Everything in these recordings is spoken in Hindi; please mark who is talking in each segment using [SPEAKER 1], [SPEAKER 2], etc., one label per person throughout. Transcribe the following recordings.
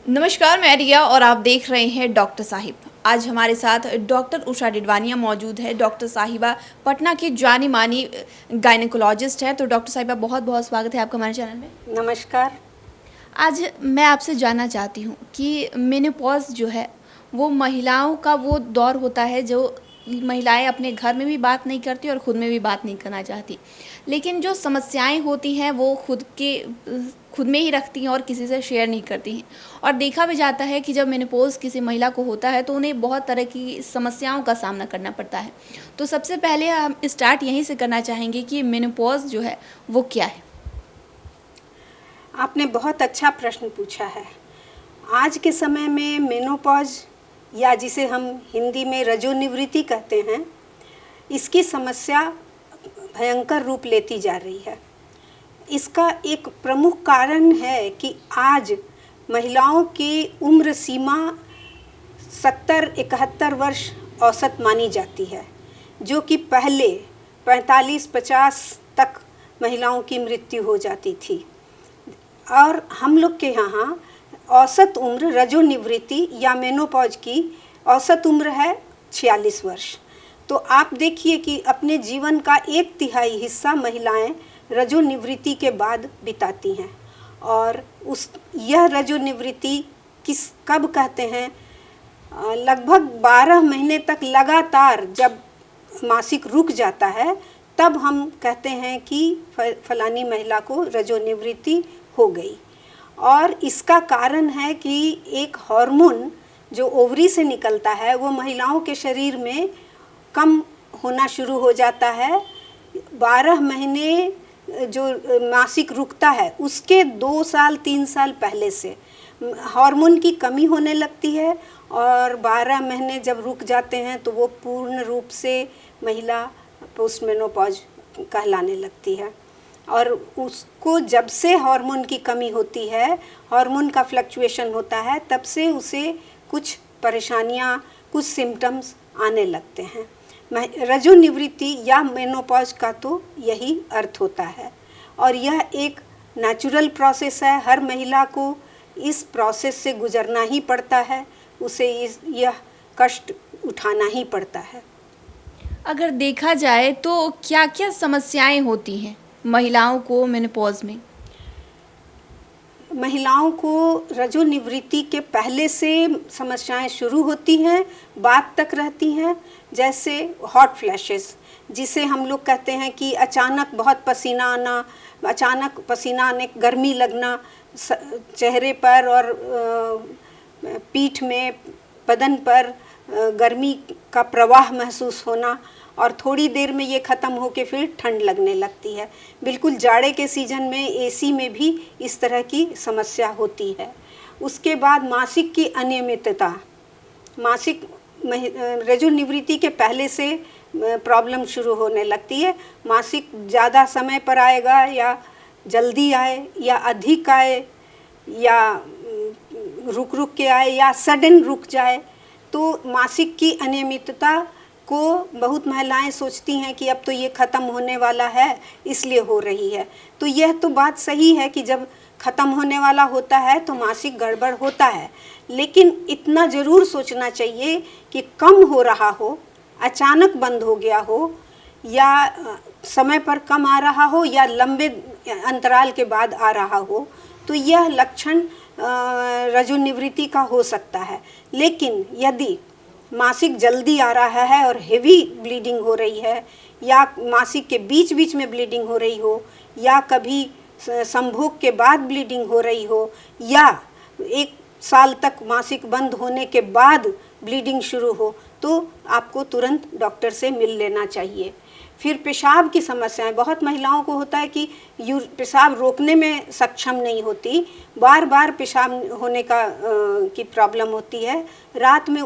[SPEAKER 1] नमस्कार, मैं रिया और आप देख रहे हैं डॉक्टर साहिब। आज हमारे साथ डॉक्टर उषा डिडवानिया मौजूद है। डॉक्टर साहिबा पटना की जानी मानी गायनेकोलॉजिस्ट है। तो डॉक्टर साहिबा, बहुत बहुत स्वागत है आपका हमारे चैनल में।
[SPEAKER 2] नमस्कार।
[SPEAKER 1] आज मैं आपसे जानना चाहती हूँ कि मेनोपॉज जो है वो महिलाओं का वो दौर होता है जो महिलाएं अपने घर में भी बात नहीं करती और ख़ुद में भी बात नहीं करना चाहती, लेकिन जो समस्याएं होती हैं वो खुद में ही रखती हैं और किसी से शेयर नहीं करती हैं। और देखा भी जाता है कि जब मेनोपॉज किसी महिला को होता है तो उन्हें बहुत तरह की समस्याओं का सामना करना पड़ता है। तो सबसे पहले हम स्टार्ट यहीं से करना चाहेंगे कि मेनोपॉज जो है वो क्या है।
[SPEAKER 2] आपने बहुत अच्छा प्रश्न पूछा है। आज के समय में मेनोपॉज या जिसे हम हिंदी में रजोनिवृत्ति कहते हैं, इसकी समस्या भयंकर रूप लेती जा रही है। इसका एक प्रमुख कारण है कि आज महिलाओं की उम्र सीमा 70-71 वर्ष औसत मानी जाती है, जो कि पहले 45-50 तक महिलाओं की मृत्यु हो जाती थी। और हम लोग के यहाँ औसत उम्र रजोनिवृत्ति या मेनोपॉज की औसत उम्र है 46 वर्ष। तो आप देखिए कि अपने जीवन का 1/3 हिस्सा महिलाएं रजोनिवृत्ति के बाद बिताती हैं। और यह रजोनिवृत्ति कब कहते हैं, लगभग 12 महीने तक लगातार जब मासिक रुक जाता है तब हम कहते हैं कि फलानी महिला को रजोनिवृत्ति हो गई। और इसका कारण है कि एक हार्मोन जो ओवरी से निकलता है वो महिलाओं के शरीर में कम होना शुरू हो जाता है। 12 महीने जो मासिक रुकता है उसके 2 साल 3 साल पहले से हार्मोन की कमी होने लगती है। और 12 महीने जब रुक जाते हैं तो वो पूर्ण रूप से महिला पोस्ट मेनोपॉज कहलाने लगती है। और उसको जब से हार्मोन की कमी होती है, हार्मोन का फ्लक्चुएशन होता है, तब से उसे कुछ परेशानियां, कुछ सिम्टम्स आने लगते हैं। रजोनिवृत्ति या मेनोपॉज का तो यही अर्थ होता है। और यह एक नेचुरल प्रोसेस है। हर महिला को इस प्रोसेस से गुजरना ही पड़ता है, उसे यह कष्ट उठाना ही पड़ता है।
[SPEAKER 1] अगर देखा जाए तो क्या क्या समस्याएं होती हैं महिलाओं को मेनोपॉज में?
[SPEAKER 2] महिलाओं को रजोनिवृत्ति के पहले से समस्याएं शुरू होती हैं, बाद तक रहती हैं। जैसे हॉट फ्लैशेस, जिसे हम लोग कहते हैं कि अचानक बहुत पसीना आना, अचानक पसीना आने, गर्मी लगना चेहरे पर और पीठ में, बदन पर गर्मी का प्रवाह महसूस होना, और थोड़ी देर में ये ख़त्म होके फिर ठंड लगने लगती है। बिल्कुल जाड़े के सीज़न में एसी में भी इस तरह की समस्या होती है। उसके बाद मासिक की अनियमितता, मासिक रजोनिवृत्ति के पहले से प्रॉब्लम शुरू होने लगती है। मासिक ज़्यादा समय पर आएगा या जल्दी आए या अधिक आए या रुक रुक के आए या सडन रुक जाए, तो मासिक की अनियमितता को बहुत महिलाएं सोचती हैं कि अब तो ये ख़त्म होने वाला है इसलिए हो रही है। तो यह तो बात सही है कि जब ख़त्म होने वाला होता है तो मासिक गड़बड़ होता है, लेकिन इतना ज़रूर सोचना चाहिए कि कम हो रहा हो, अचानक बंद हो गया हो, या समय पर कम आ रहा हो, या लंबे अंतराल के बाद आ रहा हो, तो यह लक्षण रजोनिवृत्ति का हो सकता है। लेकिन यदि मासिक जल्दी आ रहा है और हेवी ब्लीडिंग हो रही है, या मासिक के बीच बीच में ब्लीडिंग हो रही हो, या कभी संभोग के बाद ब्लीडिंग हो रही हो, या 1 साल तक मासिक बंद होने के बाद ब्लीडिंग शुरू हो, तो आपको तुरंत डॉक्टर से मिल लेना चाहिए। फिर पेशाब की समस्याएं, बहुत महिलाओं को होता है कि पेशाब रोकने में सक्षम नहीं होती, बार बार पेशाब होने की प्रॉब्लम होती है, रात में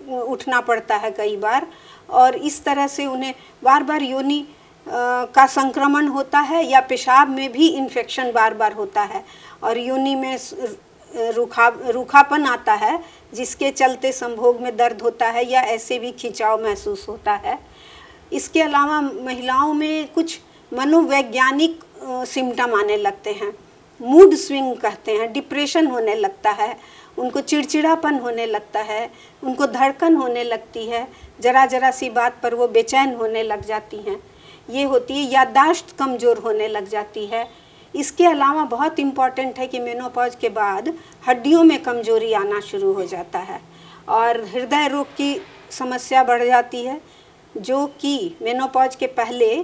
[SPEAKER 2] उठना पड़ता है कई बार, और इस तरह से उन्हें बार बार योनि का संक्रमण होता है, या पेशाब में भी इन्फेक्शन बार बार होता है, और योनि में रूखापन आता है, जिसके चलते संभोग में दर्द होता है या ऐसे भी खिंचाव महसूस होता है। इसके अलावा महिलाओं में कुछ मनोवैज्ञानिक सिम्टम आने लगते हैं, मूड स्विंग कहते हैं, डिप्रेशन होने लगता है, उनको चिड़चिड़ापन होने लगता है, उनको धड़कन होने लगती है, जरा जरा सी बात पर वो बेचैन होने लग जाती हैं। ये होती है, याददाश्त कमज़ोर होने लग जाती है। इसके अलावा बहुत इम्पॉर्टेंट है कि मेनोपॉज के बाद हड्डियों में कमज़ोरी आना शुरू हो जाता है और हृदय रोग की समस्या बढ़ जाती है, जो कि मेनोपॉज के पहले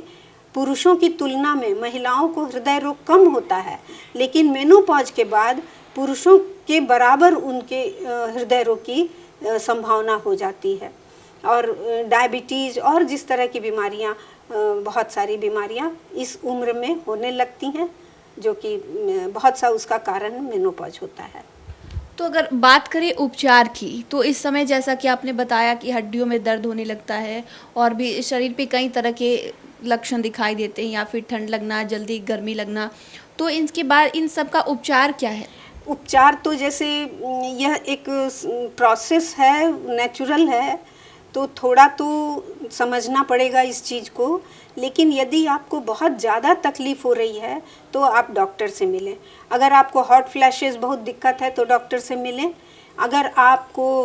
[SPEAKER 2] पुरुषों की तुलना में महिलाओं को हृदय रोग कम होता है, लेकिन मेनोपॉज के बाद पुरुषों के बराबर उनके हृदय रोग की संभावना हो जाती है। और डायबिटीज़ और जिस तरह की बीमारियां, बहुत सारी बीमारियां इस उम्र में होने लगती हैं, जो कि बहुत सा उसका कारण मेनोपॉज होता है।
[SPEAKER 1] तो अगर बात करें उपचार की, तो इस समय जैसा कि आपने बताया कि हड्डियों में दर्द होने लगता है और भी शरीर पे कई तरह के लक्षण दिखाई देते हैं, या फिर ठंड लगना, जल्दी गर्मी लगना, तो इनके बाद इन सब का उपचार क्या है?
[SPEAKER 2] उपचार तो जैसे यह एक प्रोसेस है, नेचुरल है, तो थोड़ा तो समझना पड़ेगा इस चीज़ को। लेकिन यदि आपको बहुत ज़्यादा तकलीफ़ हो रही है तो आप डॉक्टर से मिलें। अगर आपको हॉट फ्लैशेस बहुत दिक्कत है तो डॉक्टर से मिलें। अगर आपको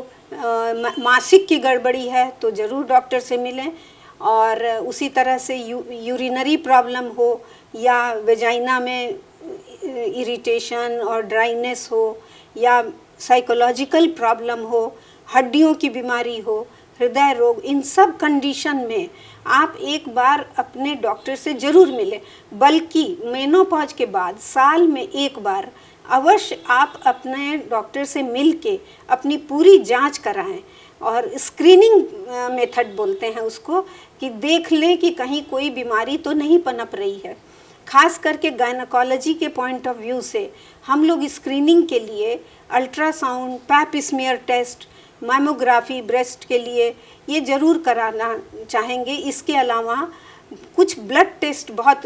[SPEAKER 2] मासिक की गड़बड़ी है तो ज़रूर डॉक्टर से मिलें। और उसी तरह से यूरिनरी प्रॉब्लम हो या वेजाइना में इरिटेशन और ड्राइनेस हो या साइकोलॉजिकल प्रॉब्लम हो, हड्डियों की बीमारी हो, हृदय रोग, इन सब कंडीशन में आप एक बार अपने डॉक्टर से ज़रूर मिलें। बल्कि मेनोपॉज के बाद साल में एक बार अवश्य आप अपने डॉक्टर से मिल के अपनी पूरी जांच कराएं। और स्क्रीनिंग मेथड बोलते हैं उसको, कि देख लें कि कहीं कोई बीमारी तो नहीं पनप रही है। खास करके गायनेकोलॉजी के पॉइंट ऑफ व्यू से हम लोग स्क्रीनिंग के लिए ultrasound, pap smear test, mammography breast के लिए ये ज़रूर कराना चाहेंगे। इसके अलावा कुछ ब्लड टेस्ट बहुत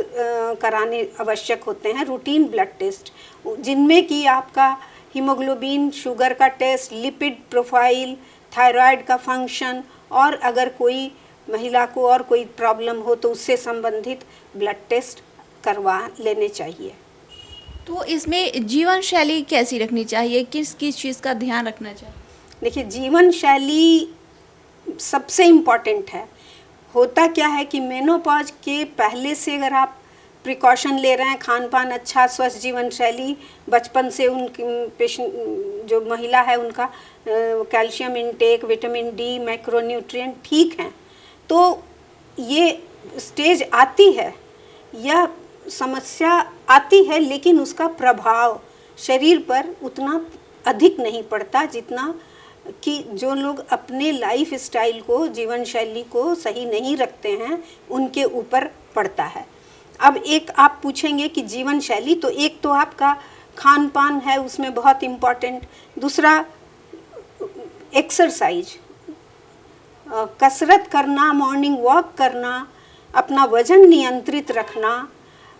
[SPEAKER 2] कराने आवश्यक होते हैं, रूटीन ब्लड टेस्ट, जिनमें कि आपका हीमोग्लोबिन, शुगर का टेस्ट, लिपिड प्रोफाइल, थायराइड का फंक्शन, और अगर कोई महिला को और कोई प्रॉब्लम हो तो उससे संबंधित ब्लड टेस्ट करवा लेने चाहिए।
[SPEAKER 1] तो इसमें जीवन शैली कैसी रखनी चाहिए, किस किस चीज़ का ध्यान रखना चाहिए?
[SPEAKER 2] देखिए, जीवन शैली सबसे इम्पॉर्टेंट है। होता क्या है कि मेनोपॉज के पहले से अगर आप प्रिकॉशन ले रहे हैं, खान पान अच्छा, स्वस्थ जीवन शैली, बचपन से उनकी पेशेंट जो महिला है उनका calcium intake, vitamin D, macronutrient ठीक हैं, तो ये स्टेज आती है, यह समस्या आती है, लेकिन उसका प्रभाव शरीर पर उतना अधिक नहीं पड़ता जितना कि जो लोग अपने लाइफ स्टाइल को, जीवन शैली को सही नहीं रखते हैं उनके ऊपर पड़ता है। अब एक आप पूछेंगे कि जीवन शैली, तो एक तो आपका खान पान है, उसमें बहुत इम्पॉर्टेंट। दूसरा एक्सरसाइज, कसरत करना, मॉर्निंग वॉक करना, अपना वजन नियंत्रित रखना,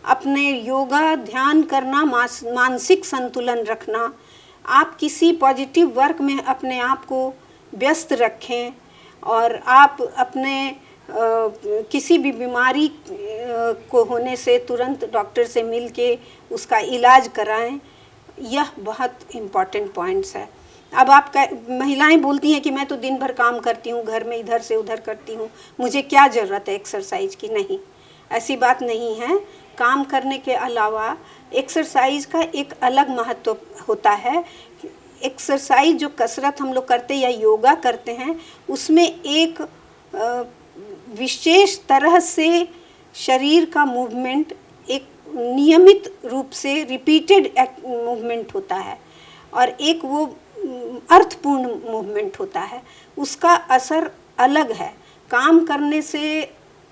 [SPEAKER 2] अपने योगा ध्यान करना, मानसिक संतुलन रखना। आप किसी पॉजिटिव वर्क में अपने आप को व्यस्त रखें और आप अपने किसी भी बीमारी को होने से तुरंत डॉक्टर से मिल के उसका इलाज कराएं। यह बहुत इम्पॉर्टेंट पॉइंट्स है। अब आप महिलाएं बोलती हैं कि मैं तो दिन भर काम करती हूँ, घर में इधर से उधर करती हूँ, मुझे क्या ज़रूरत है एक्सरसाइज की। नहीं, ऐसी बात नहीं है। काम करने के अलावा एक्सरसाइज का एक अलग महत्व होता है। एक्सरसाइज जो कसरत हम लोग करते हैं या योगा करते हैं, उसमें एक विशेष तरह से शरीर का मूवमेंट, एक नियमित रूप से रिपीटेड मूवमेंट होता है और एक वो अर्थपूर्ण मूवमेंट होता है। उसका असर अलग है। काम करने से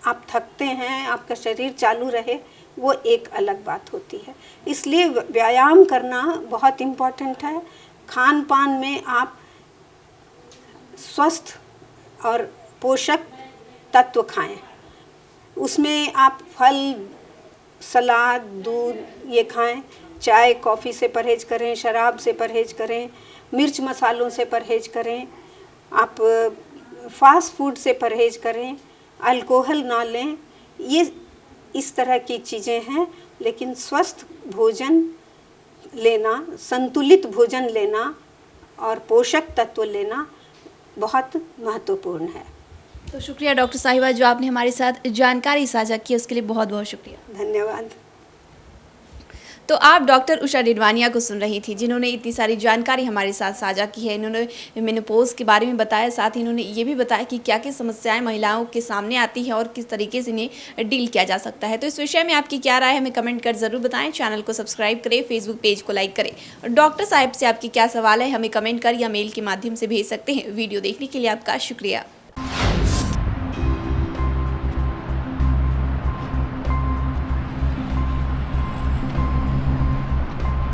[SPEAKER 2] आप थकते हैं, आपका शरीर चालू रहे, वो एक अलग बात होती है। इसलिए व्यायाम करना बहुत इम्पॉर्टेंट है। खान पान में आप स्वस्थ और पोषक तत्व खाएं। उसमें आप फल, सलाद, दूध ये खाएं। चाय कॉफ़ी से परहेज करें, शराब से परहेज करें, मिर्च मसालों से परहेज करें, आप फास्ट फूड से परहेज करें, अल्कोहल ना लें। ये इस तरह की चीज़ें हैं। लेकिन स्वस्थ भोजन लेना, संतुलित भोजन लेना और पोषक तत्व लेना बहुत महत्वपूर्ण है।
[SPEAKER 1] तो शुक्रिया डॉक्टर साहिबा, जो आपने हमारे साथ जानकारी साझा की उसके लिए बहुत बहुत शुक्रिया।
[SPEAKER 2] धन्यवाद।
[SPEAKER 1] तो आप डॉक्टर उषा डिडवानिया को सुन रही थी, जिन्होंने इतनी सारी जानकारी हमारे साथ साझा की है। इन्होंने मेनोपॉज के बारे में बताया, साथ ही इन्होंने ये भी बताया कि क्या क्या समस्याएं महिलाओं के सामने आती हैं और किस तरीके से इन्हें डील किया जा सकता है। तो इस विषय में आपकी क्या राय है, हमें कमेंट कर ज़रूर बताएं। चैनल को सब्सक्राइब करें, फेसबुक पेज को लाइक करें। डॉक्टर साहब से आपकी क्या सवाल है, हमें कमेंट कर या मेल के माध्यम से भेज सकते हैं। वीडियो देखने के लिए आपका शुक्रिया।